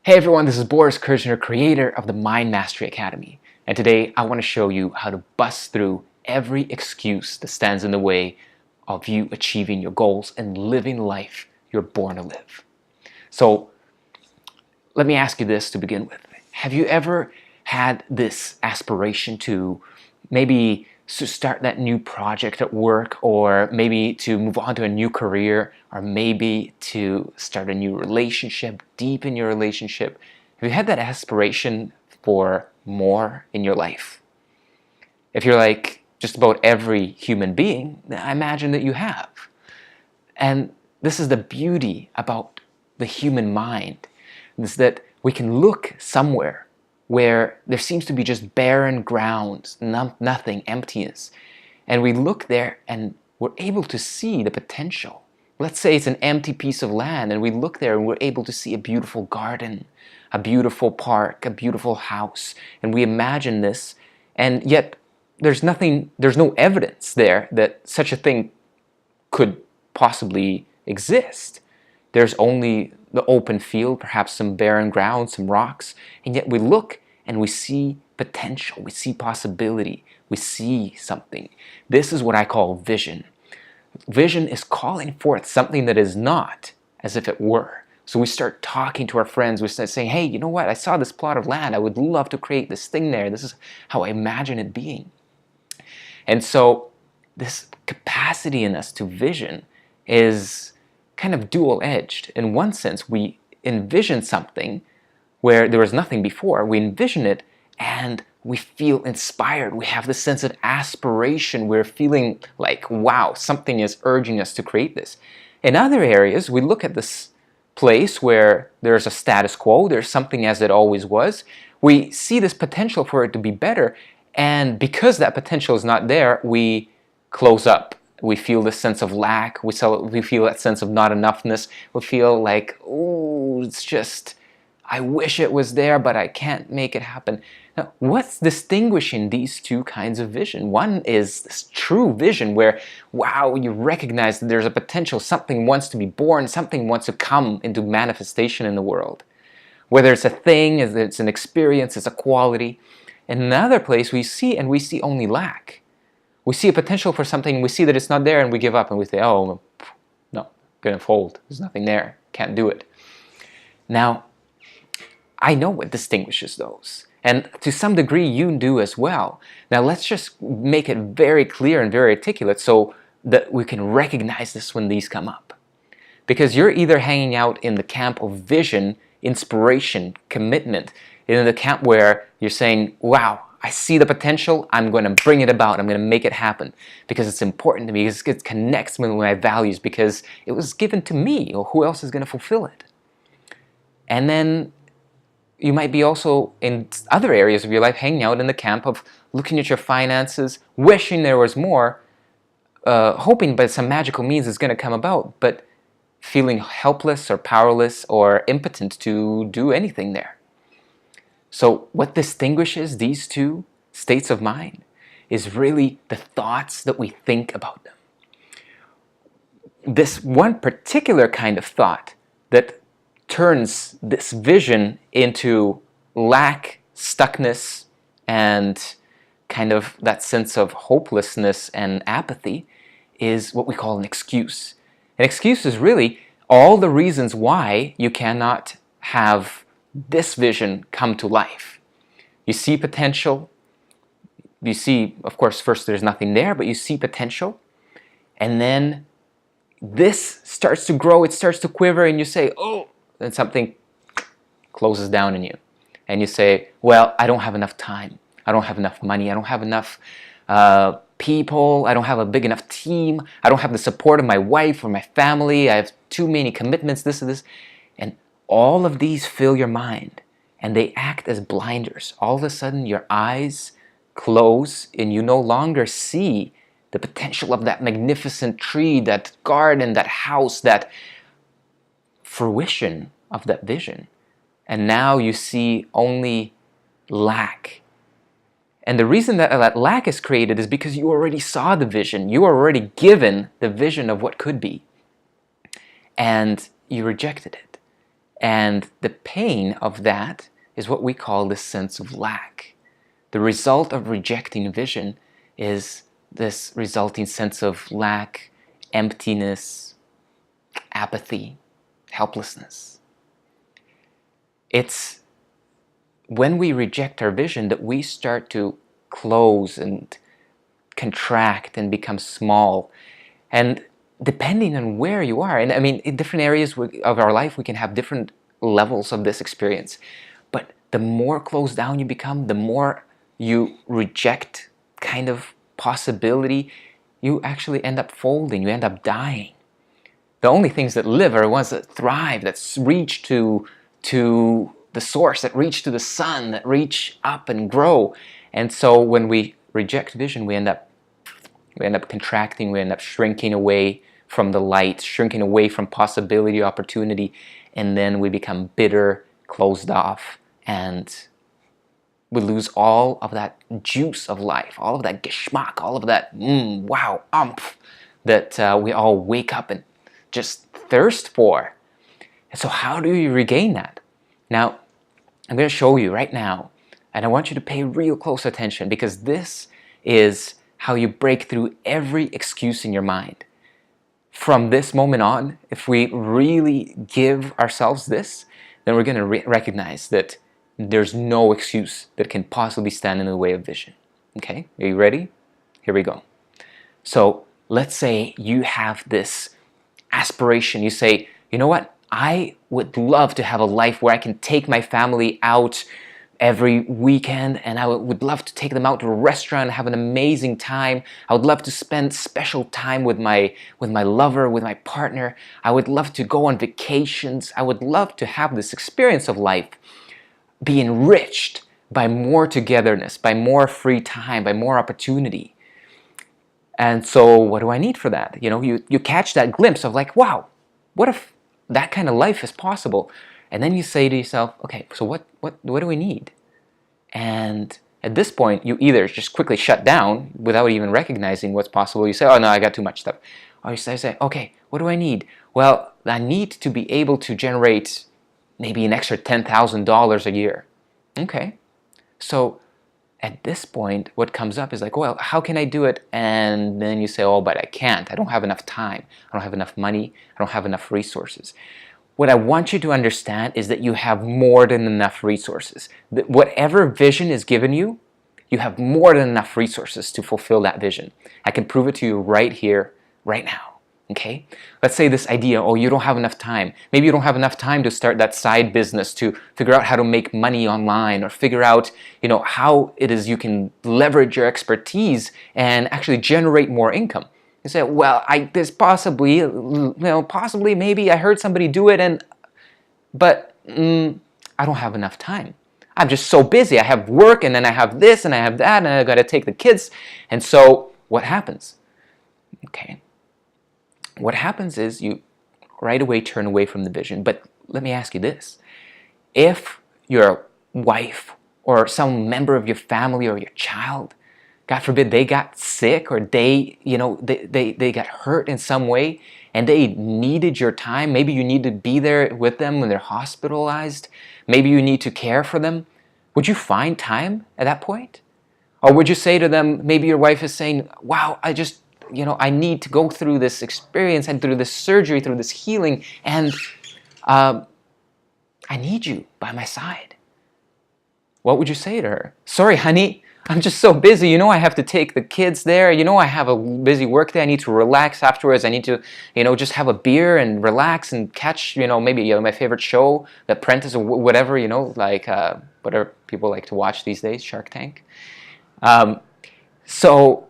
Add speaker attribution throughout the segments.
Speaker 1: Hey everyone, this is Boris Kirchner, creator of the Mind Mastery Academy. And today I want to show you how to bust through every excuse that stands in the way of you achieving your goals and living the life you're born to live. So let me ask you this to begin with. Have you ever had this aspiration to maybe to start that new project at work, or maybe to move on to a new career, or maybe to start a new relationship, deepen your relationship? Have you had that aspiration for more in your life? If you're like just about every human being, I imagine that you have. And this is the beauty about the human mind, is that we can look somewhere where there seems to be just barren grounds, nothing, emptiness. And we look there and we're able to see the potential. Let's say it's an empty piece of land and we look there and we're able to see a beautiful garden, a beautiful park, a beautiful house. And we imagine this, and yet there's no evidence there that such a thing could possibly exist. There's only the open field, perhaps some barren ground, some rocks, and yet we look and we see potential, we see possibility, we see something. This is what I call vision. Vision is calling forth something that is not as if it were. So we start talking to our friends, we start saying, hey, you know what, I saw this plot of land, I would love to create this thing there, this is how I imagine it being. And so this capacity in us to vision is kind of dual-edged. In one sense, we envision something where there was nothing before. We envision it and we feel inspired. We have this sense of aspiration. We're feeling like, wow, something is urging us to create this. In other areas, we look at this place where there's a status quo, there's something as it always was. We see this potential for it to be better, and because that potential is not there, we close up. We feel this sense of lack. We feel that sense of not enoughness. We feel like, oh, it's just, I wish it was there, but I can't make it happen. Now, what's distinguishing these two kinds of vision? One is this true vision where, wow, you recognize that there's a potential, something wants to be born, something wants to come into manifestation in the world. Whether it's a thing, it's an experience, it's a quality. In another place, we see only lack. We see a potential for something, we see that it's not there, and we give up and we say, oh, no, gonna fold. There's nothing there. Can't do it. Now, I know what distinguishes those. And to some degree, you do as well. Now, let's just make it very clear and very articulate so that we can recognize this when these come up. Because you're either hanging out in the camp of vision, inspiration, commitment, in the camp where you're saying, wow, I see the potential, I'm going to bring it about, I'm going to make it happen because it's important to me, because it connects with my values, because it was given to me, or who else is going to fulfill it? And then you might be also in other areas of your life hanging out in the camp of looking at your finances, wishing there was more, hoping by some magical means it's going to come about, but feeling helpless or powerless or impotent to do anything there. So what distinguishes these two states of mind is really the thoughts that we think about them. This one particular kind of thought that turns this vision into lack, stuckness, and kind of that sense of hopelessness and apathy is what we call an excuse. An excuse is really all the reasons why you cannot have this vision come to life. You see potential. You see, of course, first there's nothing there, but you see potential. And then this starts to grow, it starts to quiver, and you say, oh, then something closes down in you. And you say, well, I don't have enough time. I don't have enough money. I don't have enough people. I don't have a big enough team. I don't have the support of my wife or my family. I have too many commitments, this and this. And all of these fill your mind, and they act as blinders. All of a sudden, your eyes close, and you no longer see the potential of that magnificent tree, that garden, that house, that fruition of that vision. And now you see only lack. And the reason that lack is created is because you already saw the vision. You were already given the vision of what could be. And you rejected it. And the pain of that is what we call the sense of lack. The result of rejecting vision is this resulting sense of lack, emptiness, apathy, helplessness. It's when we reject our vision that we start to close and contract and become small. And depending on where you are, and I mean, in different areas of our life, we can have different levels of this experience. But the more closed down you become, the more you reject kind of possibility, you actually end up folding, you end up dying. The only things that live are ones that thrive, that reach to the source, that reach to the sun, that reach up and grow. And so when we reject vision, we end up contracting, we end up shrinking away from the light, shrinking away from possibility, opportunity, and then we become bitter, closed off, and we lose all of that juice of life, all of that geschmack, all of that wow, umph that we all wake up and just thirst for. And so how do you regain that? Now, I'm going to show you right now, and I want you to pay real close attention, because this is how you break through every excuse in your mind. From this moment on, if we really give ourselves this, then we're going to recognize that there's no excuse that can possibly stand in the way of vision. Okay, are you ready? Here we go. So let's say you have this aspiration. You say, you know what? I would love to have a life where I can take my family out every weekend, and I would love to take them out to a restaurant and have an amazing time. I would love to spend special time with my lover, with my partner. I would love to go on vacations. I would love to have this experience of life be enriched by more togetherness, by more free time, by more opportunity. And so what do I need for that? You know, you catch that glimpse of like, wow, what if that kind of life is possible? And then you say to yourself, okay, so what do we need? And at this point, you either just quickly shut down without even recognizing what's possible. You say, oh no, I got too much stuff. Or you say, okay, what do I need? Well, I need to be able to generate maybe an extra $10,000 a year. Okay, so at this point, what comes up is like, well, how can I do it? And then you say, oh, but I can't. I don't have enough time. I don't have enough money. I don't have enough resources. What I want you to understand is that you have more than enough resources. That whatever vision is given you, you have more than enough resources to fulfill that vision. I can prove it to you right here, right now. Okay? Let's say this idea, oh, you don't have enough time. Maybe you don't have enough time to start that side business, to figure out how to make money online, or figure out, how it is you can leverage your expertise and actually generate more income. You say, well, there's possibly, maybe I heard somebody do it, but I don't have enough time. I'm just so busy. I have work, and then I have this, and I have that, and I got to take the kids. And so what happens? Okay. What happens is you right away turn away from the vision. But let me ask you this. If your wife or some member of your family or your child, God forbid, they got sick, or they got hurt in some way, and they needed your time, maybe you need to be there with them when they're hospitalized, maybe you need to care for them, would you find time at that point? Or would you say to them, maybe your wife is saying, wow, I need to go through this experience and through this surgery, through this healing, and I need you by my side. What would you say to her? Sorry, honey, I'm just so busy. I have to take the kids there. I have a busy work day. I need to relax afterwards. I need to, just have a beer and relax and catch, maybe my favorite show, The Apprentice, or whatever, like whatever people like to watch these days, Shark Tank. So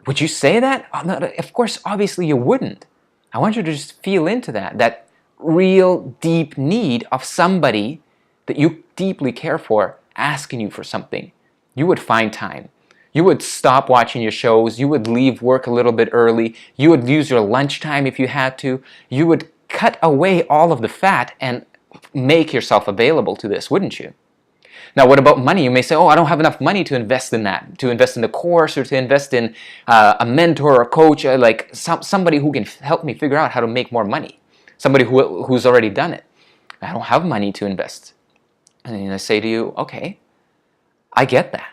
Speaker 1: would you say that? No, of course, obviously you wouldn't. I want you to just feel into that real deep need of somebody that you deeply care for asking you for something. You would find time. You would stop watching your shows. You would leave work a little bit early. You would use your lunchtime if you had to. You would cut away all of the fat and make yourself available to this, wouldn't you? Now, what about money? You may say, oh, I don't have enough money to invest in that, to invest in the course, or to invest in a mentor or a coach, like somebody who can help me figure out how to make more money, somebody who's already done it. I don't have money to invest. And I say to you, okay, I get that.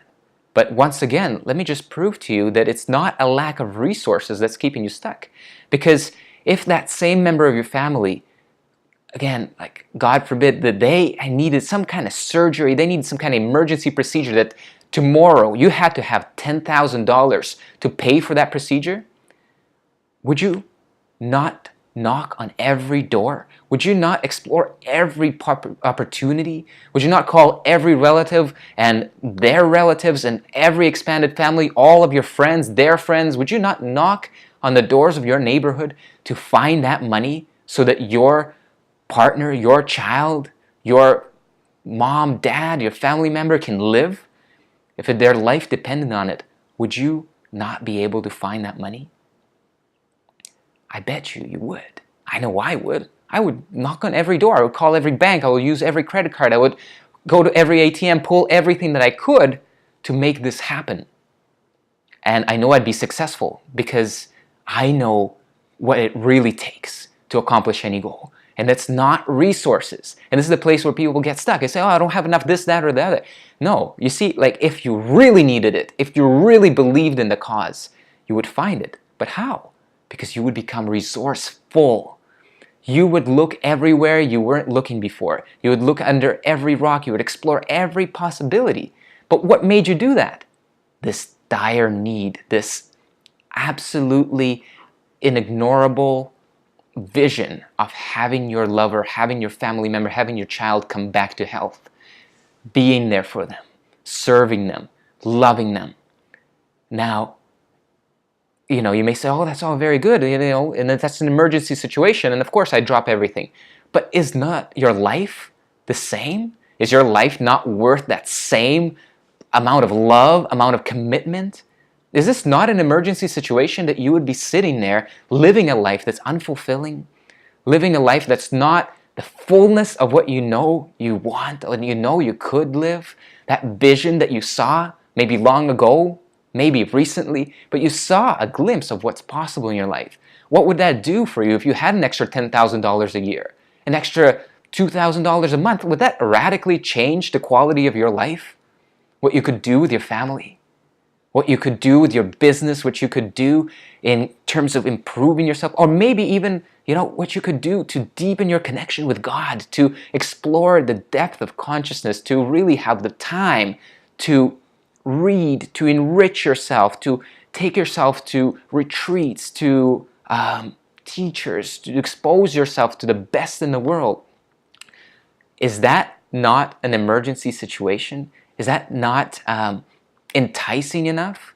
Speaker 1: But once again, let me just prove to you that it's not a lack of resources that's keeping you stuck. Because if that same member of your family, again, like God forbid that they needed some kind of surgery, they needed some kind of emergency procedure that tomorrow you had to have $10,000 to pay for that procedure, would you not knock on every door? Would you not explore every opportunity? Would you not call every relative and their relatives and every expanded family, all of your friends, their friends? Would you not knock on the doors of your neighborhood to find that money so that your partner, your child, your mom, dad, your family member can live? If their life depended on it, would you not be able to find that money? I bet you would. I know I would. I would knock on every door. I would call every bank. I would use every credit card. I would go to every ATM, pull everything that I could to make this happen. And I know I'd be successful because I know what it really takes to accomplish any goal. And that's not resources. And this is the place where people get stuck. They say, oh, I don't have enough this, that, or the other. No, you see, like if you really needed it, if you really believed in the cause, you would find it. But how? Because you would become resourceful. You would look everywhere you weren't looking before. You would look under every rock. You would explore every possibility. But what made you do that? This dire need, this absolutely inignorable vision of having your lover, having your family member, having your child come back to health, being there for them, serving them, loving them. Now, you may say, oh, that's all very good, and that's an emergency situation, and of course I drop everything. But is not your life the same? Is your life not worth that same amount of love, amount of commitment? Is this not an emergency situation that you would be sitting there living a life that's unfulfilling, living a life that's not the fullness of what you know you want and you know you could live, that vision that you saw maybe long ago, maybe recently, but you saw a glimpse of what's possible in your life? What would that do for you if you had an extra $10,000 a year, an extra $2,000 a month? Would that radically change the quality of your life? What you could do with your family? What you could do with your business, what you could do in terms of improving yourself, or maybe even, what you could do to deepen your connection with God, to explore the depth of consciousness, to really have the time to read, to enrich yourself, to take yourself to retreats, to teachers, to expose yourself to the best in the world. Is that not an emergency situation? Is that not enticing enough?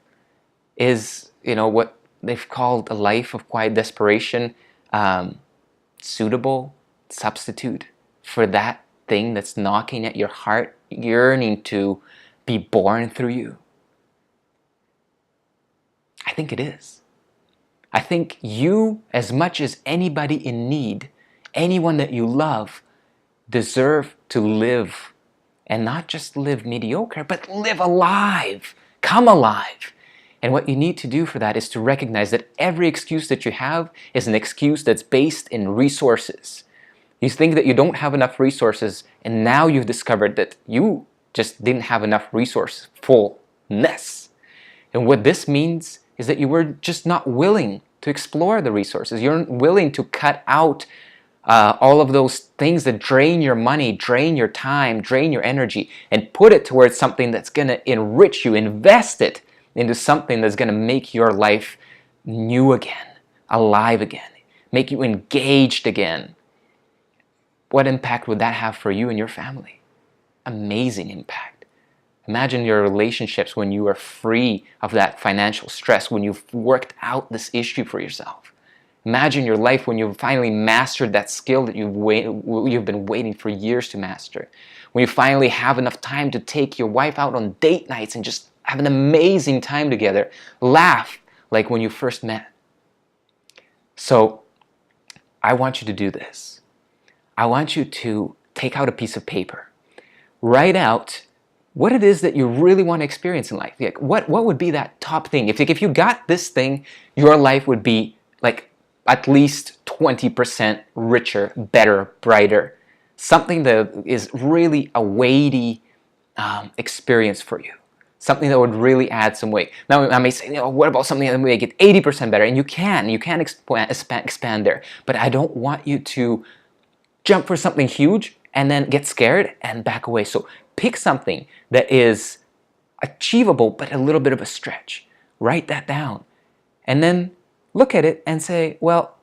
Speaker 1: Is what they've called a life of quiet desperation suitable substitute for that thing that's knocking at your heart, yearning to be born through you? I think it is. I think you, as much as anybody in need, anyone that you love, deserve to live. And not just live mediocre, but live alive. Come alive. And what you need to do for that is to recognize that every excuse that you have is an excuse that's based in resources. You think that you don't have enough resources, and now you've discovered that you just didn't have enough resourcefulness. And what this means is that you were just not willing to explore the resources. You're willing to cut out all of those things that drain your money, drain your time, drain your energy, and put it towards something that's going to enrich you. Invest it into something that's going to make your life new again, alive again, make you engaged again. What impact would that have for you and your family? Amazing impact. Imagine your relationships when you are free of that financial stress, when you've worked out this issue for yourself. Imagine your life when you've finally mastered that skill that you've been waiting for years to master. When you finally have enough time to take your wife out on date nights and just have an amazing time together. Laugh like when you first met. So I want you to do this. I want you to take out a piece of paper. Write out what it is that you really want to experience in life. Like what would be that top thing? If you got this thing, your life would be like at least 20% richer, better, brighter, something that is really a weighty experience for you, something that would really add some weight. Now I may say, what about something that may get 80% better? And you can expand there, but I don't want you to jump for something huge and then get scared and back away. So pick something that is achievable but a little bit of a stretch. Write that down and then look at it and say, well,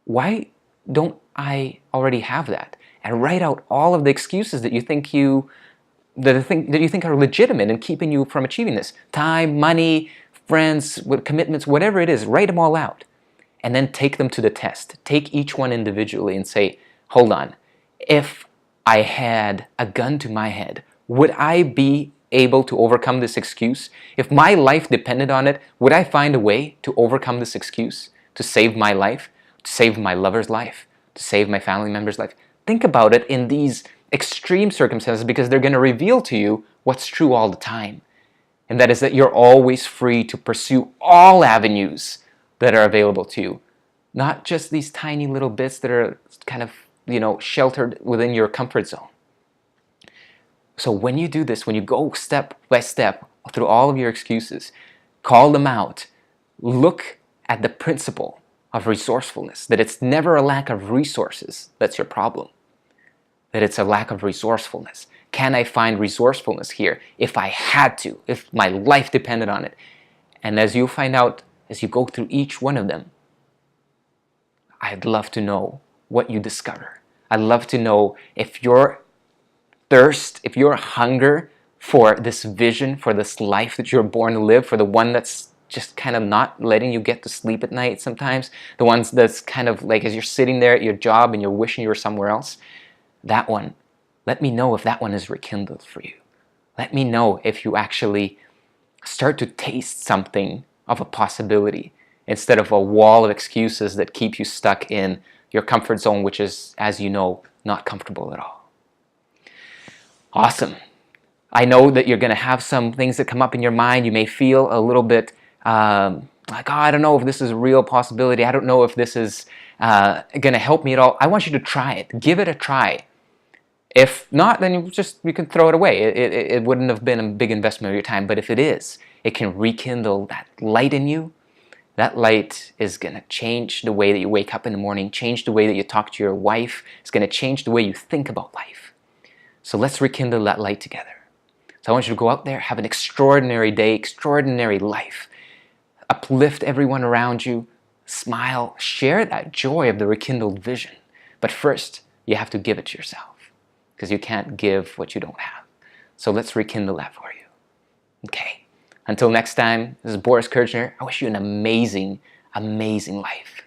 Speaker 1: why don't I already have that? And write out all of the excuses that you think are legitimate in keeping you from achieving this. Time, money, friends, commitments, whatever it is, write them all out. And then take them to the test. Take each one individually and say, hold on, if I had a gun to my head, would I be able to overcome this excuse? If my life depended on it, would I find a way to overcome this excuse? To save my life? To save my lover's life? To save my family member's life? Think about it in these extreme circumstances, because they're going to reveal to you what's true all the time. And that is that you're always free to pursue all avenues that are available to you. Not just these tiny little bits that are kind of, sheltered within your comfort zone. So when you do this, when you go step by step through all of your excuses, call them out, look at the principle of resourcefulness, that it's never a lack of resources that's your problem, that it's a lack of resourcefulness. Can I find resourcefulness here if I had to, if my life depended on it? And as you find out, as you go through each one of them, I'd love to know what you discover. I'd love to know if your thirst, if your hunger for this vision, for this life that you're born to live, for the one that's just kind of not letting you get to sleep at night sometimes, the ones that's kind of like as you're sitting there at your job and you're wishing you were somewhere else, that one, let me know if that one is rekindled for you. Let me know if you actually start to taste something of a possibility instead of a wall of excuses that keep you stuck in your comfort zone, which is, as you know, not comfortable at all. Awesome. I know that you're going to have some things that come up in your mind. You may feel a little bit like, I don't know if this is a real possibility. I don't know if this is going to help me at all. I want you to try it. Give it a try. If not, then you can throw it away. It wouldn't have been a big investment of your time. But if it is, it can rekindle that light in you. That light is going to change the way that you wake up in the morning, change the way that you talk to your wife. It's going to change the way you think about life. So let's rekindle that light together. So I want you to go out there, have an extraordinary day, extraordinary life. Uplift everyone around you. Smile. Share that joy of the rekindled vision. But first, you have to give it to yourself, because you can't give what you don't have. So let's rekindle that for you. Okay. Until next time, this is Boris Kirchner. I wish you an amazing, amazing life.